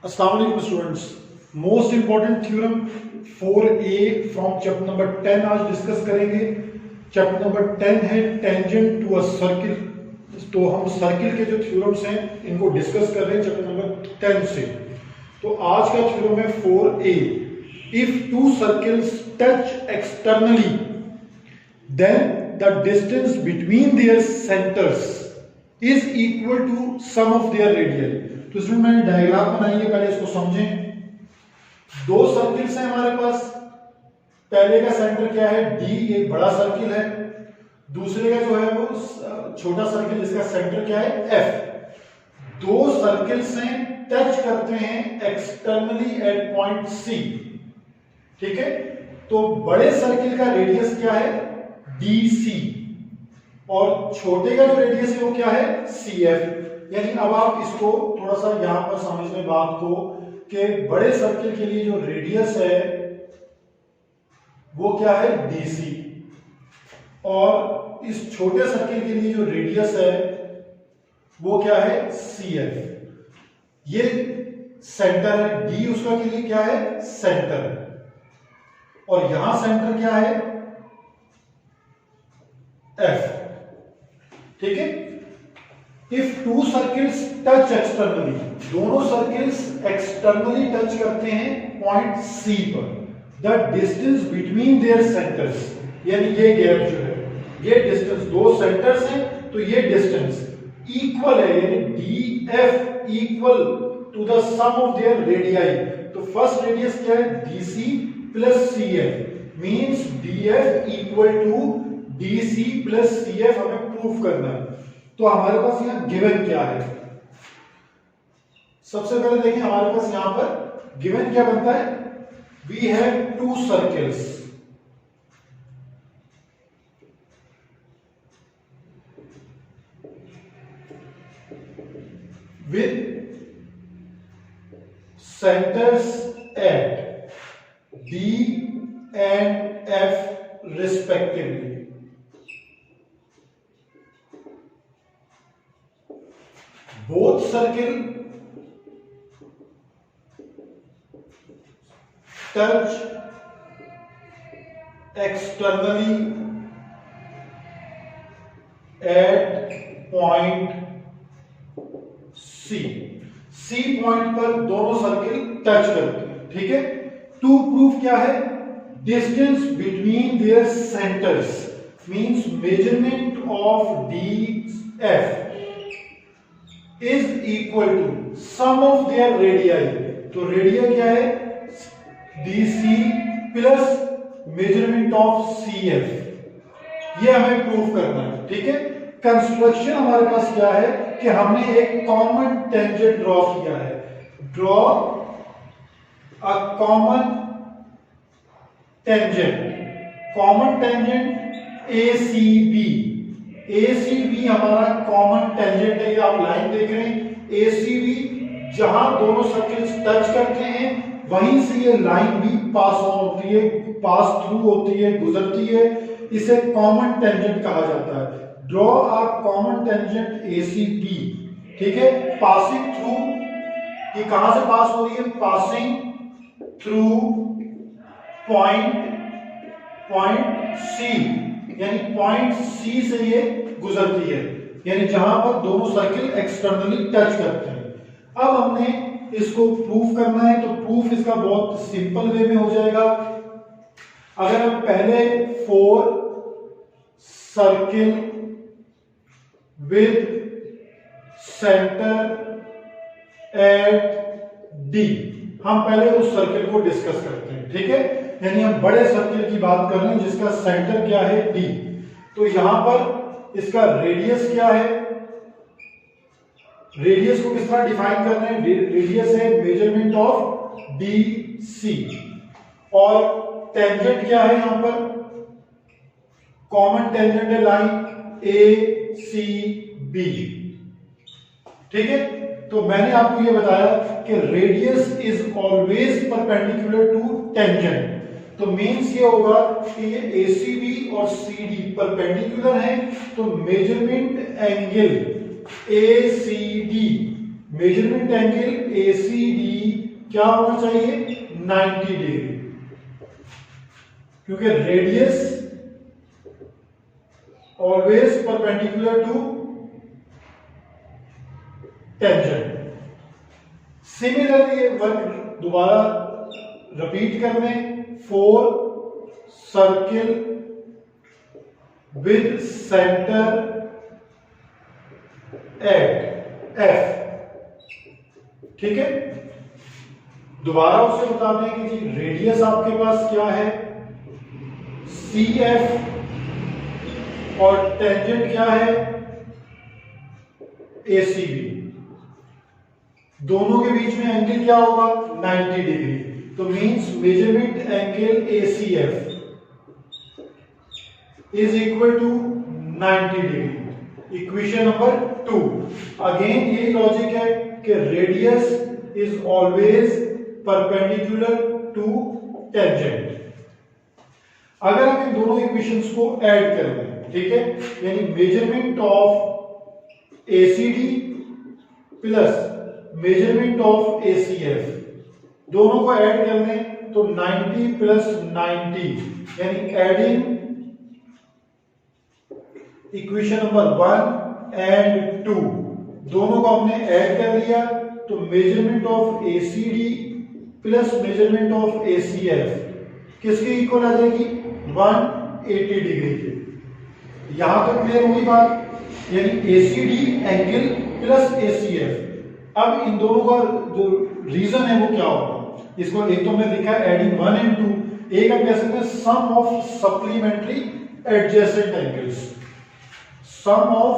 अस्सलाम वालेकुम students. Most important theorem 4A from chapter number 10 आज डिस्कस करेंगे। चैप्टर नंबर 10 है टेंजेंट टू अ सर्किल। तो हम सर्किल के जो थ्योरम्स हैं इनको डिस्कस कर रहे हैं चैप्टर नंबर 10 से। तो आज का थ्योरम है 4A। If two circles touch externally then the distance between their centers is equal to sum of their radii। तो इसमें मैंने डायग्राम बनाई है, पहले इसको समझें। दो सर्किल्स हैं हमारे पास। पहले का सेंटर क्या है, डी, एक बड़ा सर्किल है। दूसरे का जो है वो छोटा सर्किल, जिसका सेंटर क्या है, एफ। दो सर्किल्स हैं, टच करते हैं एक्सटर्नली एट पॉइंट सी। ठीक है, तो बड़े सर्किल का रेडियस क्या है, DC, और छोटे का जो रेडियस है वो क्या है, CF। यानी अब आप इसको थोड़ा सा यहां पर समझ लें बात को कि बड़े सर्किल के लिए जो रेडियस है वो क्या है, DC, और इस छोटे सर्किल के लिए जो रेडियस है वो क्या है, CF। ये सेंटर है, D उसका के लिए क्या है, सेंटर, और यहां सेंटर क्या है, F। ठीक है, if two circles touch externally, दोनों सर्किल्स एक्सटर्नली टच करते हैं पॉइंट C पर, the distance between their centres, यानी ये गैप जो है, ये डिस्टेंस, दो सेंटर्स हैं तो ये डिस्टेंस इक्वल है, यानी DF equal to the sum of their radii. तो फर्स्ट रेडियस क्या है, DC plus CF, means DF equal to DC plus CF हमें प्रूफ करना है। तो हमारे पास यहां गिवन क्या है, सबसे पहले देखिए हमारे पास यहां पर गिवन क्या बनता है, we have two circles with centres at D and F respectively। Both circle touch externally at point C। C point पर दोनों सर्किल टच करते हैं। ठीक है, टू प्रूफ क्या है, distance between their centres, means measurement of DF is equal to sum of their radii। तो radius क्या है, DC plus measurement of CF, ये हमें प्रूफ करना है। ठीक है, कंस्ट्रक्शन हमारे पास क्या है कि हमने एक कॉमन टेंजेंट ड्रॉ किया है। Draw a common tangent, common tangent ACB। ACB हमारा कॉमन टेंजेंट है, ये आप लाइन देख रहे हैं ACB, जहां दोनों सर्किल्स टच करते हैं वहीं से ये लाइन भी पास होती है, पास थ्रू होती है, गुजरती है, इसे कॉमन टेंजेंट कहा जाता है। Draw a common tangent ACB। ठीक है, पासिंग थ्रू, ये कहां से पास हो रही है, पासिंग थ्रू पॉइंट C, यानी पॉइंट C से ये गुजरती है, यानी जहां पर दोनों सर्किल एक्सटर्नली टच करते हैं। अब हमने इसको प्रूफ करना है, तो प्रूफ इसका बहुत सिंपल वे में हो जाएगा। अगर हम पहले 4 circle with centre eight D, हम पहले उस सर्किल को डिस्कस करते हैं। ठीक है, यानी हम बड़े सर्किल की बात कर रहे हैं जिसका सेंटर क्या है, D। तो यहां पर इसका रेडियस क्या है, रेडियस को किस तरह डिफाइन कर रहे हैं, रेडियस है मेजरमेंट ऑफ DC, और टेंजेंट क्या है, यहां पर कॉमन टेंजेंट है लाइन ACB। ठीक है, तो मैंने आपको ये बताया कि radius is always perpendicular to tangent. तो मींस ये होगा कि ये ACB और CD परपेंडिकुलर हैं, तो measurement angle ACD, measurement angle ACD क्या होना चाहिए 90 डिग्री, क्योंकि radius always perpendicular to tangent. Similarly work दोबारा रिपीट कर लें, for circle with centre at F. ठीक है, दोबारा उससे बता दें कि जी रेडियस आपके पास क्या है सी एफ और टेंजेंट क्या है ए सी बी। दोनों के बीच में एंगल क्या होगा 90 डिग्री। तो means measurement angle A C F is equal to 90 degree. Equation number 2। Again ये लॉजिक है कि radius is always perpendicular to tangent. अगर हम इन दोनों इक्वेशंस को ऐड कर लें, ठीक है, यानी measurement of ACD plus measurement of ACF, दोनों को ऐड कर लें तो 90 प्लस 90 यानी एडिंग इक्वेशन नंबर 1 एंड 2, दोनों को हमने ऐड कर लिया तो measurement of ACD plus measurement of ACF किसके इक्वल आ जाएगी 180 डिग्री के। यहां तक क्लियर होगी बात, यानी एसीडी एंगल प्लस एसीएफ। अब इन दोनों का जो रीजन है वो क्या होगा, इसको एक तो हमने लिखा है एडिंग 1 एंड 2, एक हम कह सकते हैं sum of supplementary adjacent angles, sum of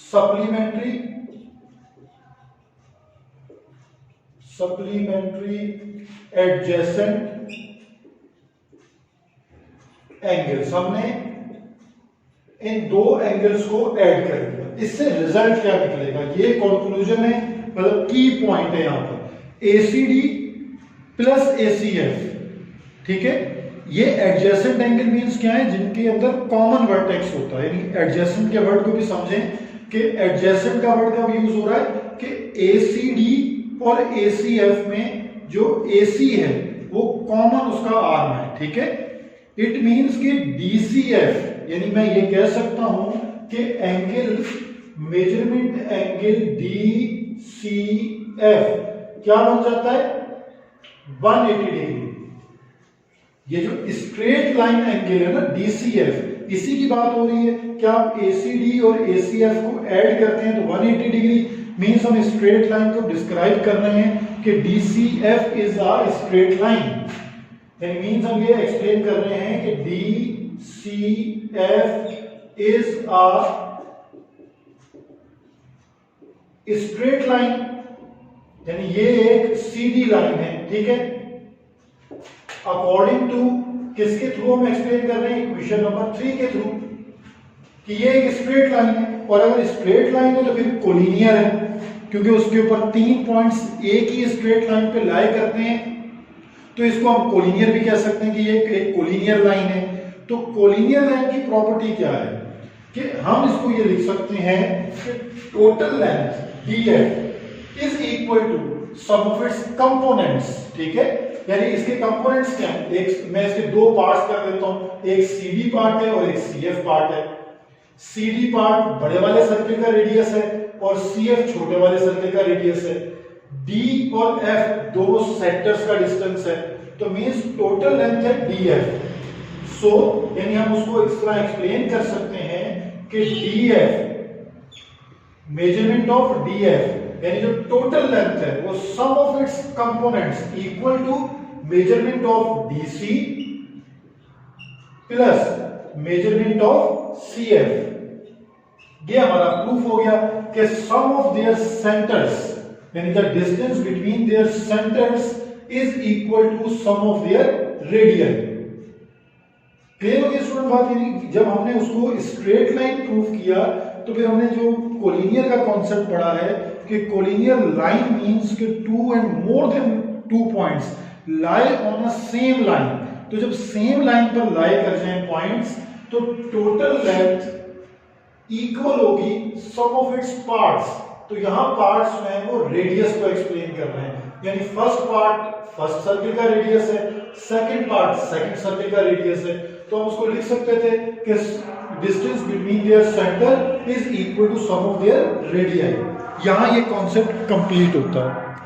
supplementary adjacent angles. हमने इन दो एंगल्स को ऐड कर दिया, इससे रिजल्ट क्या निकलेगा, ये कंक्लूजन है, मतलब की पॉइंट है यहां पर एसीडी प्लस एसीएफ। ठीक है, ये एडजेसेंट एंगल मींस क्या है, जिनके अंदर कॉमन वर्टेक्स होता है। यानी एडजेसेंट के वर्ड को भी समझें कि एडजेसेंट का वर्ड कब यूज हो रहा है कि एसीडी और एसीएफ में जो एसी है वो कॉमन उसका आर्म है। ठीक है, इट मींस कि डीसीएफ, यानी मैं ये कह सकता हूं कि एंगल मेजरमेंट एंगल डीसीएफ क्या बन जाता है 180 डिग्री। ये जो स्ट्रेट लाइन एंगल है ना डीसीएफ, इसी की बात हो रही है कि आप एसीडी और एसीएफ को ऐड करते हैं तो 180 डिग्री। मींस हम स्ट्रेट लाइन को डिस्क्राइब कर रहे हैं कि DCF is a straight line. यानी मींस हम ये एक्सप्लेन कर रहे हैं कि DCF is a straight line, यानी ये एक सीधी लाइन है। ठीक है, अकॉर्डिंग टू किसके थ्रू हम एक्सप्लेन कर रहे हैं, इक्वेशन नंबर 3 के थ्रू, कि ये एक स्ट्रेट लाइन है। और अगर स्ट्रेट लाइन है तो फिर कोलिनियर है, क्योंकि उसके ऊपर 3 पॉइंट्स एक ही स्ट्रेट लाइन पे लाई करते हैं, तो इसको हम कोलिनियर भी कह सकते हैं कि ये एक कोलिनियर लाइन है। तो कोलिनियर लाइन की प्रॉपर्टी क्या है कि हम इसको ये लिख सकते हैं कि total length DF is equal to sum of its components. ठीक है, यानी इसके कंपोनेंट्स क्या हैं, एक मैं इसके दो पार्ट्स कर देता हूं, एक सीडी पार्ट है और एक सीएफ पार्ट है। सीडी पार्ट बड़े वाले सर्किल का रेडियस है और सीएफ छोटे वाले सर्किल का रेडियस है। डी और एफ दोनों सेक्टर्स का डिस्टेंस है, तो मींस टोटल लेंथ है डीएफ। सो यानी हम उसको इस तरह एक्सप्लेन कर सकते हैं कि डीएफ मेजरमेंट ऑफ डीएफ यानी जो टोटल लेंथ है वो sum of its components equal to measurement of DC plus measurement of CF. ये हमारा प्रूफ हो गया कि सम ऑफ देयर सेंटर्स यानी the distance between their centres is equal to sum of their radian. Clear हो गया student बात। यानी जब हमने उसको स्ट्रेट लाइन प्रूफ किया तो फिर हमने जो कोलिनियर का कॉन्सेप्ट पढ़ा है कि कोलिनियर लाइन मींस कि two and more than 2 points lie on a same line. तो जब सेम लाइन पर लाई कर जाएं पॉइंट्स तो टोटल लेंथ इक्वल होगी सम ऑफ इट्स पार्ट्स। तो यहाँ पार्ट्स जो है वो रेडियस को एक्सप्लेन कर रहे हैं, यानी फर्स्ट पार्ट फर्स्ट सर्किल का रेडियस है, सेकंड पार्ट सेकंड सर्किल का रेडियस है। तो हम उसको लिख सकते थे कि distance between their centre is equal to sum of their radii. यहाँ ये कॉन्सेप्ट कंप्लीट होता है।